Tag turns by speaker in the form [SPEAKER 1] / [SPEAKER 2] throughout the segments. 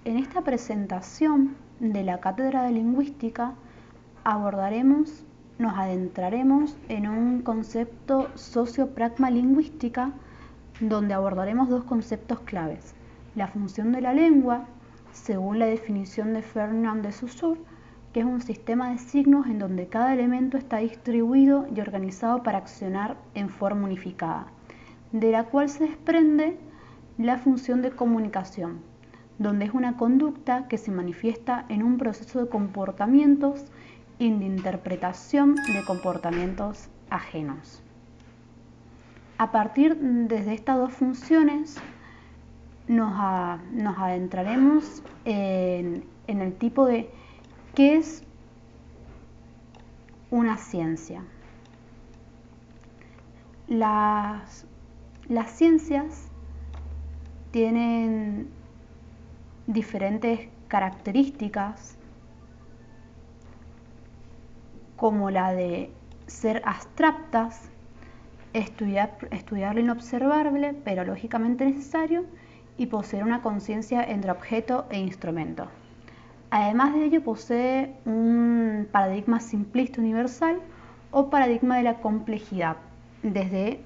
[SPEAKER 1] En esta presentación de la Cátedra de Lingüística nos adentraremos en un concepto sociopragmalingüística donde abordaremos dos conceptos claves: la función de la lengua, según la definición de Ferdinand de Saussure, que es un sistema de signos en donde cada elemento está distribuido y organizado para accionar en forma unificada, de la cual se desprende la función de comunicación, donde es una conducta que se manifiesta en un proceso de comportamientos y de interpretación de comportamientos ajenos. A partir de estas dos funciones nos adentraremos en el tipo de qué es una ciencia. Las ciencias tienen diferentes características, como la de ser abstractas, estudiar lo inobservable pero lógicamente necesario, y poseer una conciencia entre objeto e instrumento. Además de ello, posee un paradigma simplista universal o paradigma de la complejidad, desde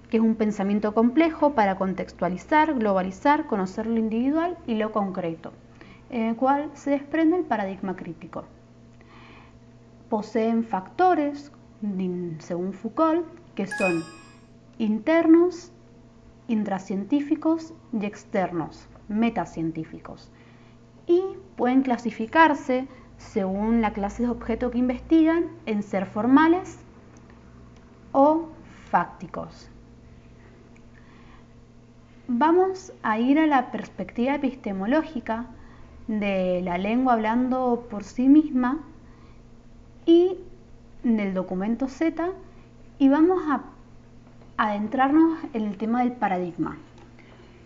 [SPEAKER 1] que es un pensamiento complejo para contextualizar, globalizar, conocer lo individual y lo concreto, en el cual se desprende el paradigma crítico. Poseen factores, según Foucault, que son internos, intracientíficos y externos, metacientíficos, y pueden clasificarse, según la clase de objeto que investigan, en ser formales o fácticos. Vamos a ir a la perspectiva epistemológica de la lengua hablando por sí misma y del documento Z, y vamos a adentrarnos en el tema del paradigma.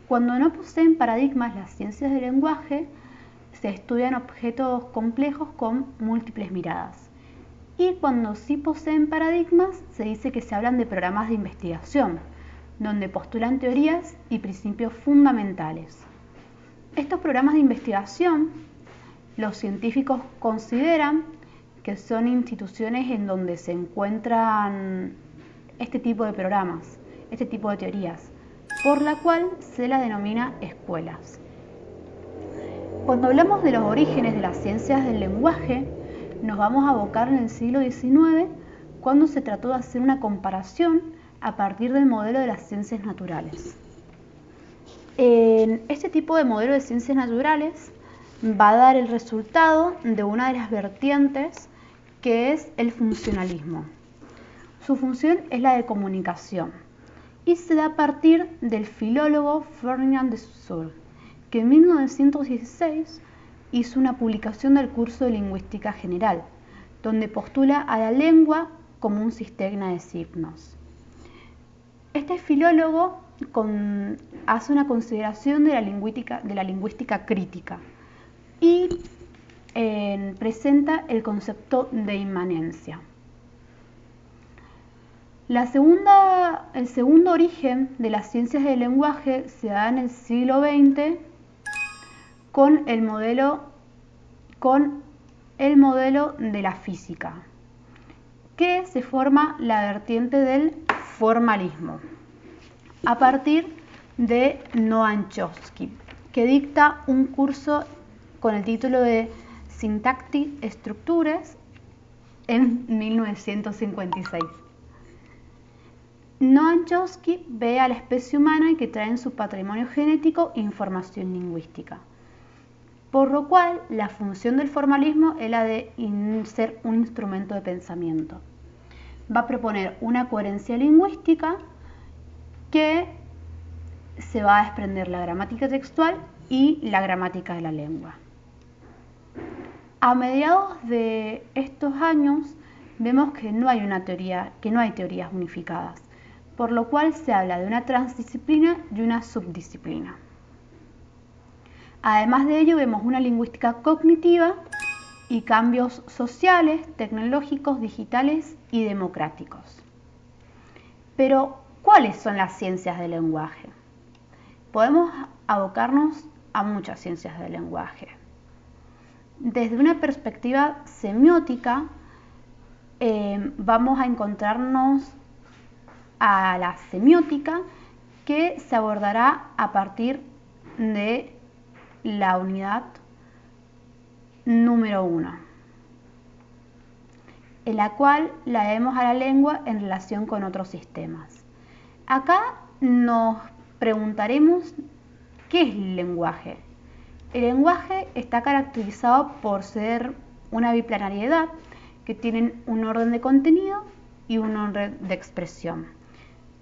[SPEAKER 1] Cuando no poseen paradigmas, las ciencias del lenguaje se estudian objetos complejos con múltiples miradas. Y cuando sí poseen paradigmas, se dice que se hablan de programas de investigación, donde postulan teorías y principios fundamentales. Estos programas de investigación, los científicos consideran que son instituciones en donde se encuentran este tipo de programas, este tipo de teorías, por la cual se la denomina escuelas. Cuando hablamos de los orígenes de las ciencias del lenguaje, nos vamos a abocar en el siglo XIX, cuando se trató de hacer una comparación a partir del modelo de las ciencias naturales. En este tipo de modelo de ciencias naturales va a dar el resultado de una de las vertientes, que es el funcionalismo. Su función es la de comunicación y se da a partir del filólogo Ferdinand de Saussure, que en 1916 hizo una publicación del curso de Lingüística General, donde postula a la lengua como un sistema de signos. Este filólogo hace una consideración de la lingüística crítica y presenta el concepto de inmanencia. El segundo origen de las ciencias del lenguaje se da en el siglo XX con el modelo de la física, que se forma la vertiente del formalismo a partir de Noam Chomsky, que dicta un curso con el título de Syntactic Structures en 1956. Noam Chomsky ve a la especie humana que trae en su patrimonio genético información lingüística, por lo cual la función del formalismo es la de ser un instrumento de pensamiento. Va a proponer una coherencia lingüística que se va a desprender la gramática textual y la gramática de la lengua. A mediados de estos años vemos que no hay teorías unificadas, por lo cual se habla de una transdisciplina y una subdisciplina. Además de ello, vemos una lingüística cognitiva y cambios sociales, tecnológicos, digitales y democráticos. Pero, ¿cuáles son las ciencias del lenguaje? Podemos abocarnos a muchas ciencias del lenguaje. Desde una perspectiva semiótica, vamos a encontrarnos a la semiótica, que se abordará a partir de la unidad número 1, en la cual la vemos a la lengua en relación con otros sistemas. Acá nos preguntaremos ¿qué es el lenguaje? El lenguaje está caracterizado por ser una biplanariedad que tienen un orden de contenido y un orden de expresión,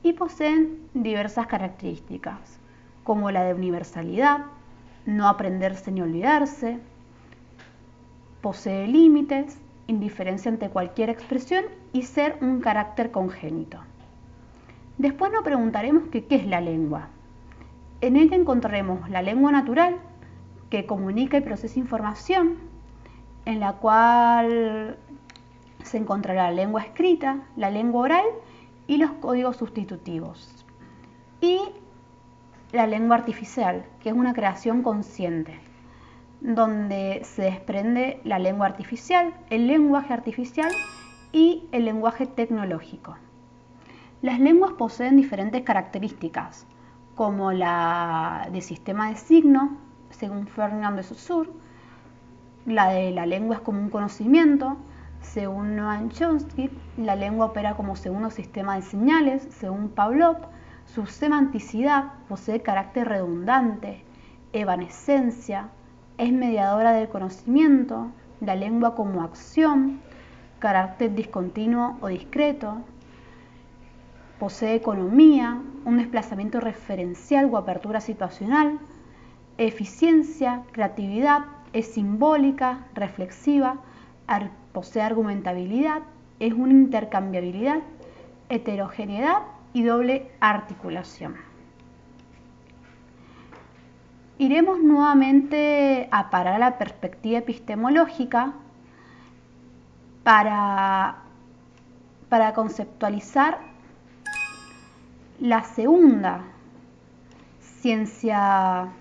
[SPEAKER 1] y poseen diversas características, como la de universalidad, no aprenderse ni olvidarse, posee límites, indiferencia ante cualquier expresión y ser un carácter congénito. Después nos preguntaremos qué es la lengua. En ella encontraremos la lengua natural, que comunica y procesa información, en la cual se encontrará la lengua escrita, la lengua oral y los códigos sustitutivos. Y la lengua artificial, que es una creación consciente, donde se desprende la lengua artificial, el lenguaje artificial y el lenguaje tecnológico. Las lenguas poseen diferentes características, como la de sistema de signo, según Ferdinand de Saussure, la de la lengua es como un conocimiento, según Noam Chomsky, la lengua opera como segundo sistema de señales, según Pavlov, su semanticidad posee carácter redundante, evanescencia, es mediadora del conocimiento, la lengua como acción, carácter discontinuo o discreto, posee economía, un desplazamiento referencial o apertura situacional, eficiencia, creatividad, es simbólica, reflexiva, posee argumentabilidad, es una intercambiabilidad, heterogeneidad y doble articulación. Iremos nuevamente a parar a la perspectiva epistemológica para conceptualizar la segunda ciencia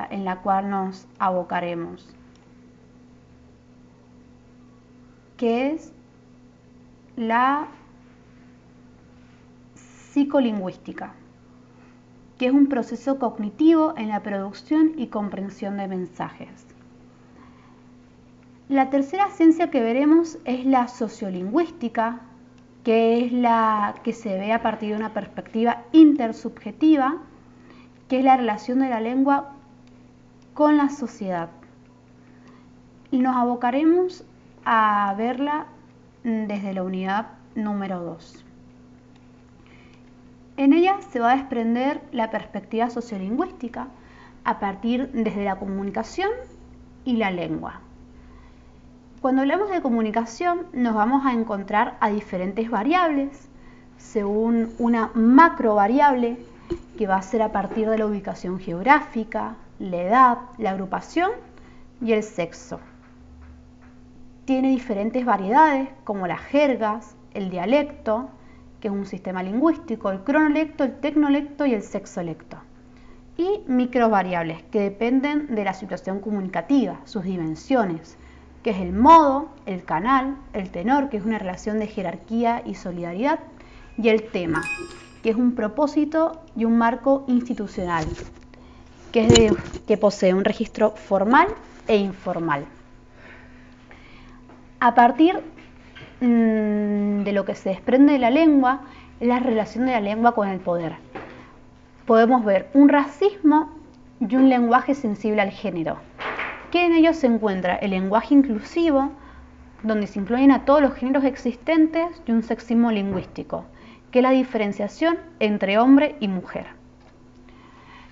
[SPEAKER 1] en la cual nos abocaremos, que es la psicolingüística, que es un proceso cognitivo en la producción y comprensión de mensajes. La tercera ciencia que veremos es la sociolingüística, que es la que se ve a partir de una perspectiva intersubjetiva, que es la relación de la lengua con la sociedad. Y nos abocaremos a verla desde la unidad número 2. En ella se va a desprender la perspectiva sociolingüística a partir desde la comunicación y la lengua. Cuando hablamos de comunicación nos vamos a encontrar a diferentes variables según una macro variable que va a ser a partir de la ubicación geográfica, la edad, la agrupación y el sexo. Tiene diferentes variedades como las jergas, el dialecto, que es un sistema lingüístico, el cronolecto, el tecnolecto y el sexolecto. Y microvariables que dependen de la situación comunicativa, sus dimensiones, que es el modo, el canal, el tenor, que es una relación de jerarquía y solidaridad, y el tema, que es un propósito y un marco institucional, que posee un registro formal e informal. A partir de lo que se desprende de la lengua es la relación de la lengua con el poder. Podemos ver un racismo y un lenguaje sensible al género, que en ellos se encuentra el lenguaje inclusivo, donde se incluyen a todos los géneros existentes, y un sexismo lingüístico, que es la diferenciación entre hombre y mujer.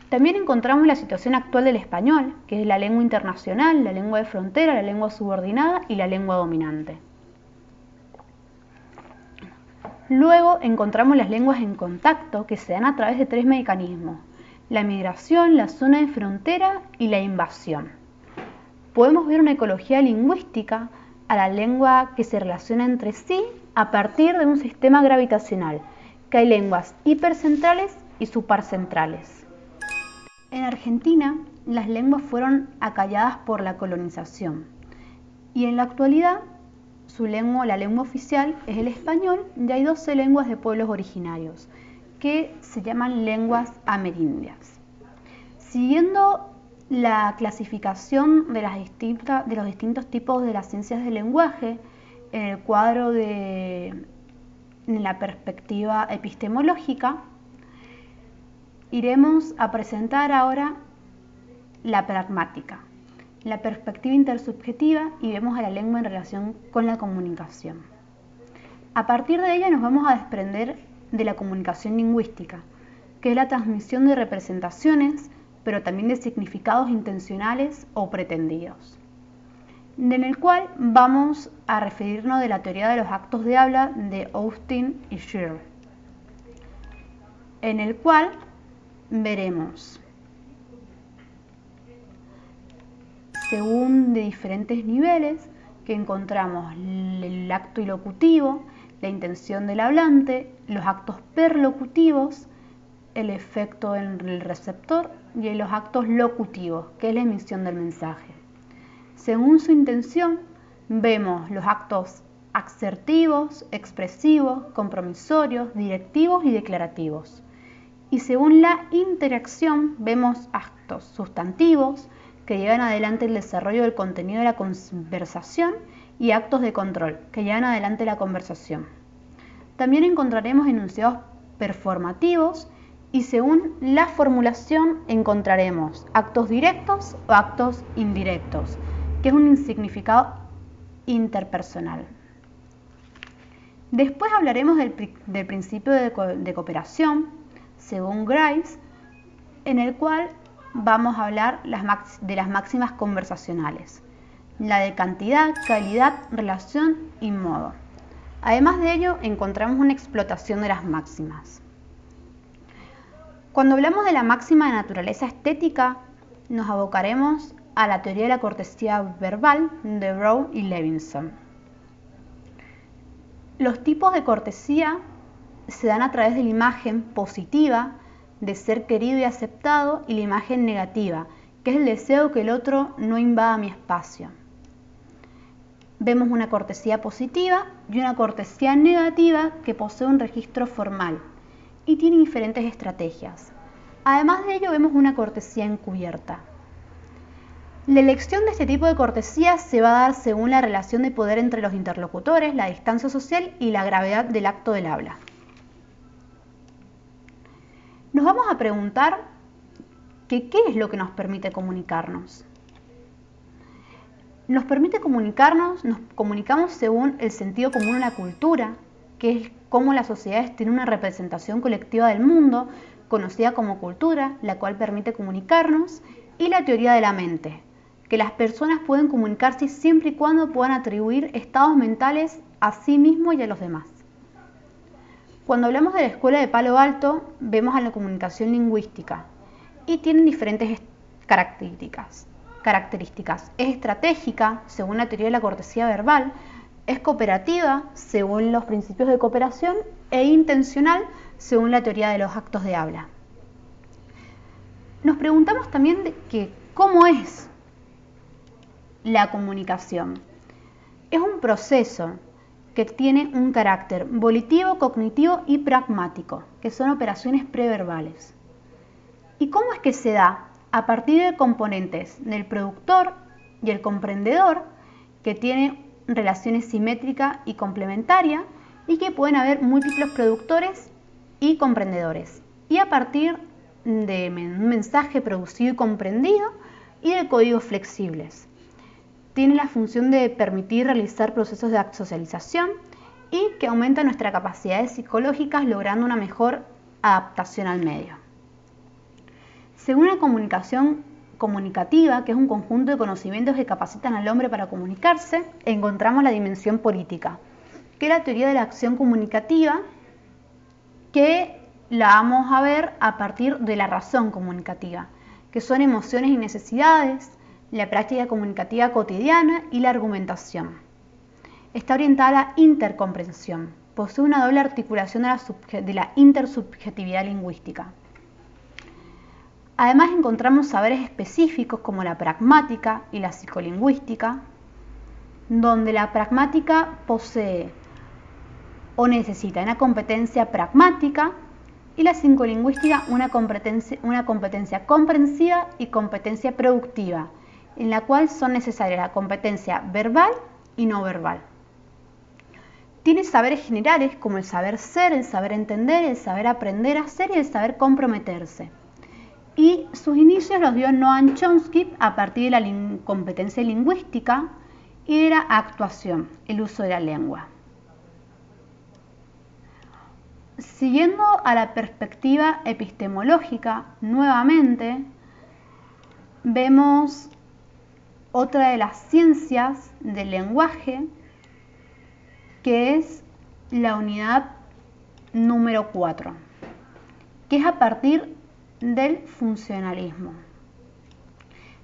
[SPEAKER 1] También encontramos la situación actual del español, que es la lengua internacional, la lengua de frontera, la lengua subordinada y la lengua dominante. Luego encontramos las lenguas en contacto, que se dan a través de 3 mecanismos: la migración, la zona de frontera y la invasión. Podemos ver una ecología lingüística a la lengua que se relaciona entre sí a partir de un sistema gravitacional, que hay lenguas hipercentrales y supracentrales. En Argentina, las lenguas fueron acalladas por la colonización y en la actualidad la lengua oficial es el español y hay 12 lenguas de pueblos originarios que se llaman lenguas amerindias. Siguiendo la clasificación de los distintos tipos de las ciencias del lenguaje en el cuadro en la perspectiva epistemológica, iremos a presentar ahora la pragmática, la perspectiva intersubjetiva, y vemos a la lengua en relación con la comunicación. A partir de ella nos vamos a desprender de la comunicación lingüística, que es la transmisión de representaciones, pero también de significados intencionales o pretendidos, en el cual vamos a referirnos de la teoría de los actos de habla de Austin y Scheer, en el cual veremos, según de diferentes niveles, que encontramos el acto ilocutivo, la intención del hablante, los actos perlocutivos, el efecto en el receptor y los actos locutivos, que es la emisión del mensaje. Según su intención, vemos los actos asertivos, expresivos, compromisorios, directivos y declarativos. Y según la interacción, vemos actos sustantivos, que llevan adelante el desarrollo del contenido de la conversación, y actos de control, que llevan adelante la conversación. También encontraremos enunciados performativos y según la formulación encontraremos actos directos o actos indirectos, que es un significado interpersonal. Después hablaremos del principio de cooperación, según Grice, en el cual vamos a hablar de las máximas conversacionales, la de cantidad, calidad, relación y modo. Además de ello, encontramos una explotación de las máximas. Cuando hablamos de la máxima de naturaleza estética, nos abocaremos a la teoría de la cortesía verbal de Brown y Levinson. Los tipos de cortesía se dan a través de la imagen positiva de ser querido y aceptado y la imagen negativa, que es el deseo que el otro no invada mi espacio. Vemos una cortesía positiva y una cortesía negativa que posee un registro formal y tiene diferentes estrategias. Además de ello, vemos una cortesía encubierta. La elección de este tipo de cortesía se va a dar según la relación de poder entre los interlocutores, la distancia social y la gravedad del acto del habla. Nos vamos a preguntar qué es lo que nos permite comunicarnos. Nos permite comunicarnos, nos comunicamos según el sentido común en la cultura, que es cómo las sociedades tienen una representación colectiva del mundo, conocida como cultura, la cual permite comunicarnos, y la teoría de la mente, que las personas pueden comunicarse siempre y cuando puedan atribuir estados mentales a sí mismos y a los demás. Cuando hablamos de la escuela de Palo Alto, vemos a la comunicación lingüística y tienen diferentes características. Es estratégica, según la teoría de la cortesía verbal, es cooperativa, según los principios de cooperación, e intencional, según la teoría de los actos de habla. Nos preguntamos también cómo es la comunicación. Es un proceso que tiene un carácter volitivo, cognitivo y pragmático, que son operaciones preverbales. ¿Y cómo es que se da? A partir de componentes del productor y el comprendedor, que tienen relaciones simétricas y complementarias, y que pueden haber múltiples productores y comprendedores, y a partir de un mensaje producido y comprendido y de códigos flexibles. Tiene la función de permitir realizar procesos de socialización y que aumenta nuestras capacidades psicológicas, logrando una mejor adaptación al medio. Según la comunicación comunicativa, que es un conjunto de conocimientos que capacitan al hombre para comunicarse, encontramos la dimensión política, que es la teoría de la acción comunicativa, que la vamos a ver a partir de la razón comunicativa, que son emociones y necesidades, la práctica comunicativa cotidiana y la argumentación. Está orientada a la intercomprensión, posee una doble articulación de la intersubjetividad lingüística. Además encontramos saberes específicos como la pragmática y la psicolingüística, donde la pragmática posee o necesita una competencia pragmática y la psicolingüística una competencia comprensiva y competencia productiva, en la cual son necesarias la competencia verbal y no verbal. Tiene saberes generales como el saber ser, el saber entender, el saber aprender a ser y el saber comprometerse. Y sus inicios los dio Noam Chomsky a partir de la competencia lingüística y de la actuación, el uso de la lengua. Siguiendo a la perspectiva epistemológica, nuevamente vemos otra de las ciencias del lenguaje, que es la unidad número 4, que es a partir del funcionalismo.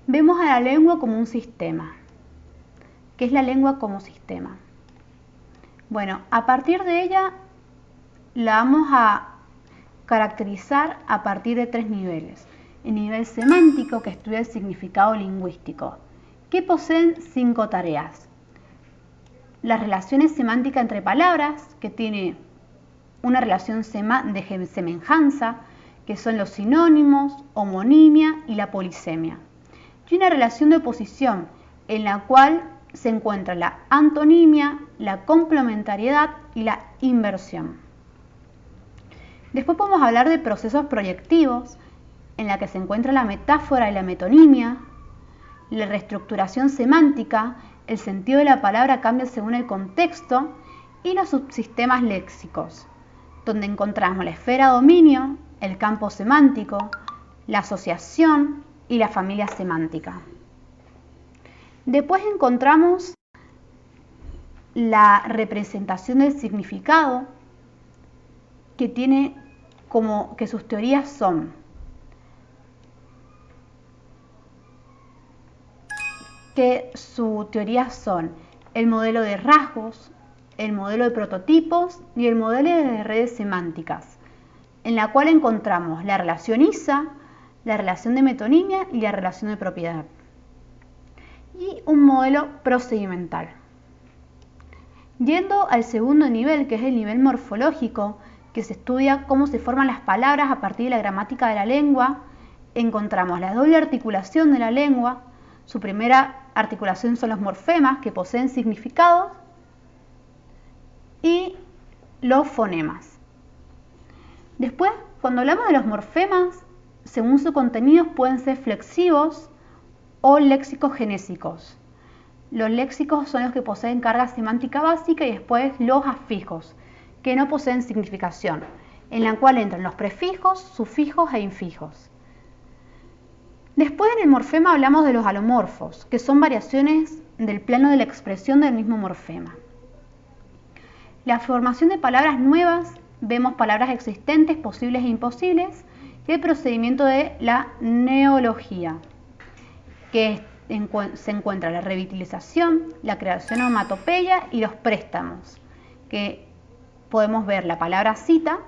[SPEAKER 1] Vemos a la lengua como un sistema. ¿Qué es la lengua como sistema? Bueno, a partir de ella la vamos a caracterizar a partir de 3 niveles. El nivel semántico, que estudia el significado lingüístico, que poseen 5 tareas. Las relaciones semánticas entre palabras, que tiene una relación de semejanza, que son los sinónimos, homonimia y la polisemia. Y una relación de oposición, en la cual se encuentra la antonimia, la complementariedad y la inversión. Después podemos hablar de procesos proyectivos, en la que se encuentra la metáfora y la metonimia, la reestructuración semántica, el sentido de la palabra cambia según el contexto, y los subsistemas léxicos, donde encontramos la esfera dominio, el campo semántico, la asociación y la familia semántica. Después encontramos la representación del significado, que tiene como que sus teorías son el modelo de rasgos, el modelo de prototipos y el modelo de redes semánticas, en la cual encontramos la relación ISA, la relación de metonimia y la relación de propiedad. Y un modelo procedimental. Yendo al segundo nivel, que es el nivel morfológico, que se estudia cómo se forman las palabras a partir de la gramática de la lengua, encontramos la doble articulación de la lengua. Su primera articulación son los morfemas, que poseen significados, y los fonemas. Después, cuando hablamos de los morfemas, según su contenido pueden ser flexivos o léxicos genésicos. Los léxicos son los que poseen carga semántica básica, y después los afijos, que no poseen significación, en la cual entran los prefijos, sufijos e infijos. Después en el morfema hablamos de los alomorfos, que son variaciones del plano de la expresión del mismo morfema. La formación de palabras nuevas, vemos palabras existentes, posibles e imposibles, y el procedimiento de la neología, que se encuentra la revitalización, la creación onomatopeya y los préstamos, que podemos ver la palabra cita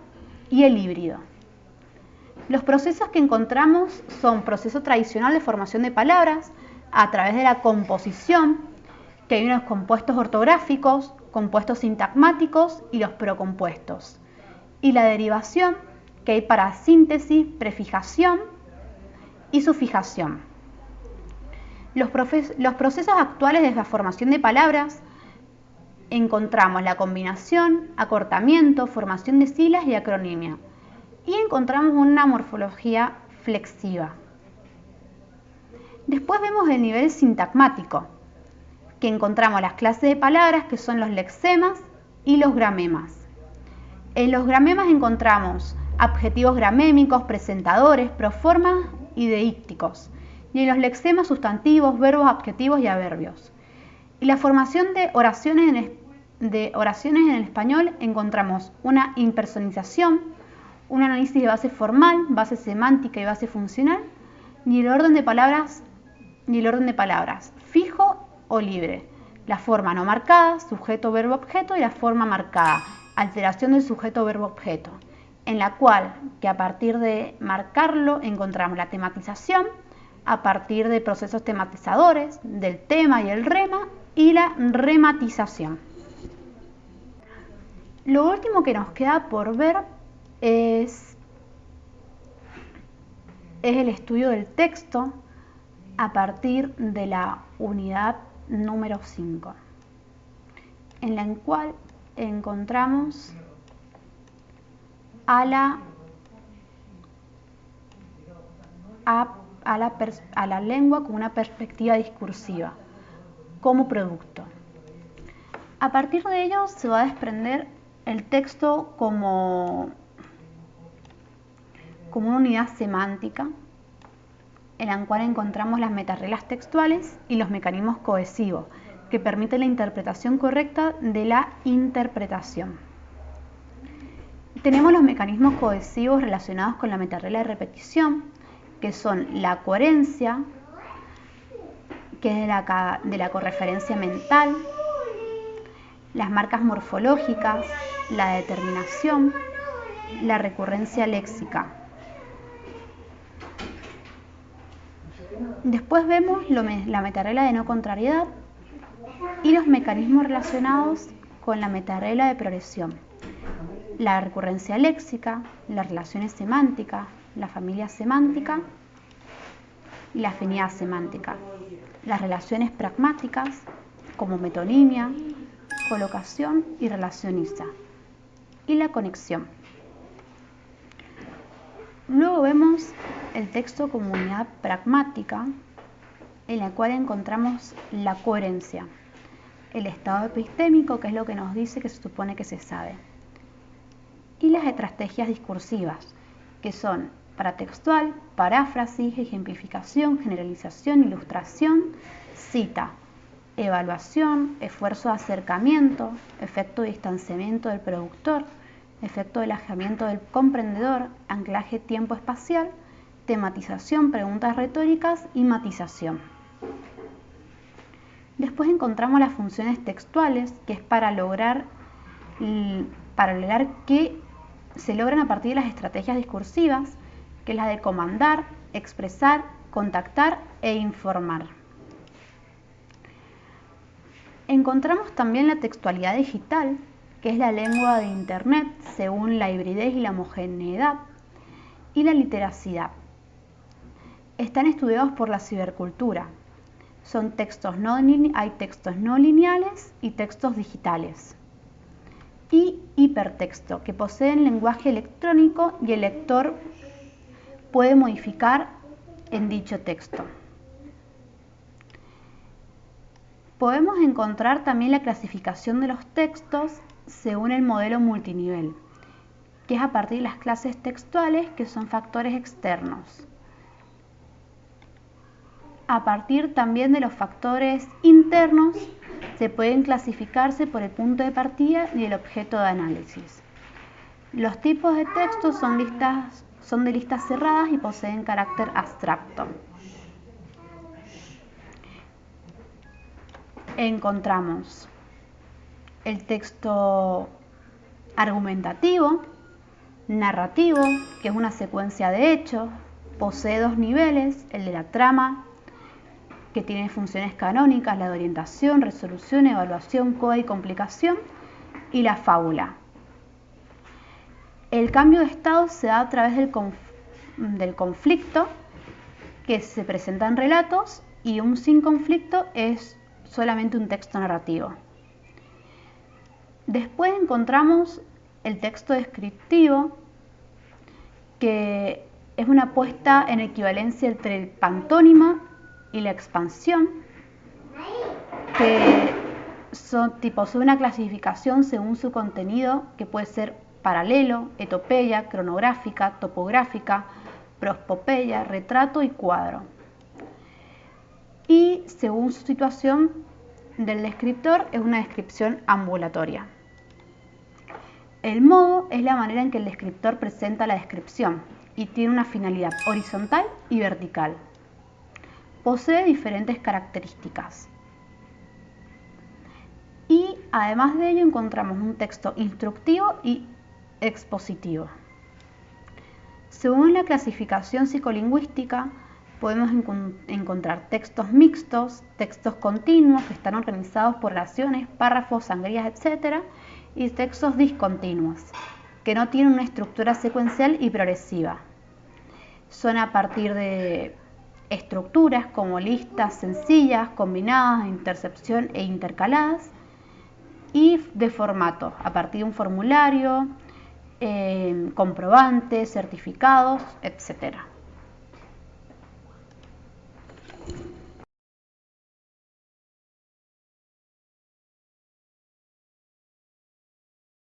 [SPEAKER 1] y el híbrido. Los procesos que encontramos son proceso tradicional de formación de palabras a través de la composición, que hay unos compuestos ortográficos, compuestos sintagmáticos y los procompuestos. Y la derivación, que hay para síntesis, prefijación y sufijación. Los procesos actuales de la formación de palabras encontramos la combinación, acortamiento, formación de siglas y acronimia. Y encontramos una morfología flexiva. Después vemos el nivel sintagmático, que encontramos las clases de palabras, que son los lexemas y los gramemas. En los gramemas encontramos adjetivos gramémicos, presentadores, proformas y deícticos. Y en los lexemas sustantivos, verbos, adjetivos y adverbios. Y la formación de oraciones en el español encontramos una impersonalización, un análisis de base formal, base semántica y base funcional, y el orden de palabras fijo o libre, la forma no marcada, sujeto, verbo, objeto, y la forma marcada, alteración del sujeto, verbo, objeto. en la cual que a partir de marcarlo encontramos la tematización, a partir de procesos tematizadores, del tema y el rema, y la rematización. Lo último que nos queda por ver es el estudio del texto a partir de la unidad número 5, en la cual encontramos a la lengua como una perspectiva discursiva, como producto. A partir de ello se va a desprender el texto como una unidad semántica, en la cual encontramos las metareglas textuales y los mecanismos cohesivos, que permiten la interpretación correcta de la interpretación. Tenemos los mecanismos cohesivos relacionados con la metaregla de repetición, que son la coherencia, que es de la correferencia mental, las marcas morfológicas, la determinación, la recurrencia léxica. Después vemos la metaregla de no contrariedad y los mecanismos relacionados con la metaregla de progresión, la recurrencia léxica, las relaciones semánticas, la familia semántica y la afinidad semántica, las relaciones pragmáticas como metonimia, colocación y relación ISA, y la conexión. Luego vemos el texto como unidad pragmática, en la cual encontramos la coherencia, el estado epistémico, que es lo que nos dice que se supone que se sabe, y las estrategias discursivas, que son paratextual, paráfrasis, ejemplificación, generalización, ilustración, cita, evaluación, esfuerzo de acercamiento, efecto de distanciamiento del productor, efecto de alejamiento del comprendedor, anclaje tiempo-espacial, tematización, preguntas retóricas y matización. Después encontramos las funciones textuales, que es para lograr que se logran a partir de las estrategias discursivas, que es la de comandar, expresar, contactar e informar. Encontramos también la textualidad digital, que es la lengua de Internet según la hibridez y la homogeneidad, y la literacidad. Están estudiados por la cibercultura. Hay textos no lineales y textos digitales. Y hipertexto, que poseen lenguaje electrónico y el lector puede modificar en dicho texto. Podemos encontrar también la clasificación de los textos según el modelo multinivel, que es a partir de las clases textuales, que son factores externos. A partir también de los factores internos, se pueden clasificarse por el punto de partida y el objeto de análisis. Los tipos de textos son de listas cerradas y poseen carácter abstracto. Encontramos el texto argumentativo, narrativo, que es una secuencia de hechos, posee dos niveles, el de la trama, que tiene funciones canónicas, la de orientación, resolución, evaluación, coda y complicación, y la fábula. El cambio de estado se da a través del conflicto, que se presenta en relatos, y un sin conflicto es solamente un texto narrativo. Después encontramos el texto descriptivo, que es una puesta en equivalencia entre el pantónimo y la expansión, que son una clasificación según su contenido, que puede ser paralelo, etopeya, cronográfica, topográfica, prospopeya, retrato y cuadro. Y según su situación del descriptor, es una descripción ambulatoria. El modo es la manera en que el descriptor presenta la descripción y tiene una finalidad horizontal y vertical. Posee diferentes características. Y además de ello encontramos un texto instructivo y expositivo. Según la clasificación psicolingüística, podemos encontrar textos mixtos, textos continuos que están organizados por oraciones, párrafos, sangrías, etc. y textos discontinuos, que no tienen una estructura secuencial y progresiva. Son a partir de estructuras como listas sencillas, combinadas, de intercepción e intercaladas, y de formato, a partir de un formulario, comprobantes, certificados, etc.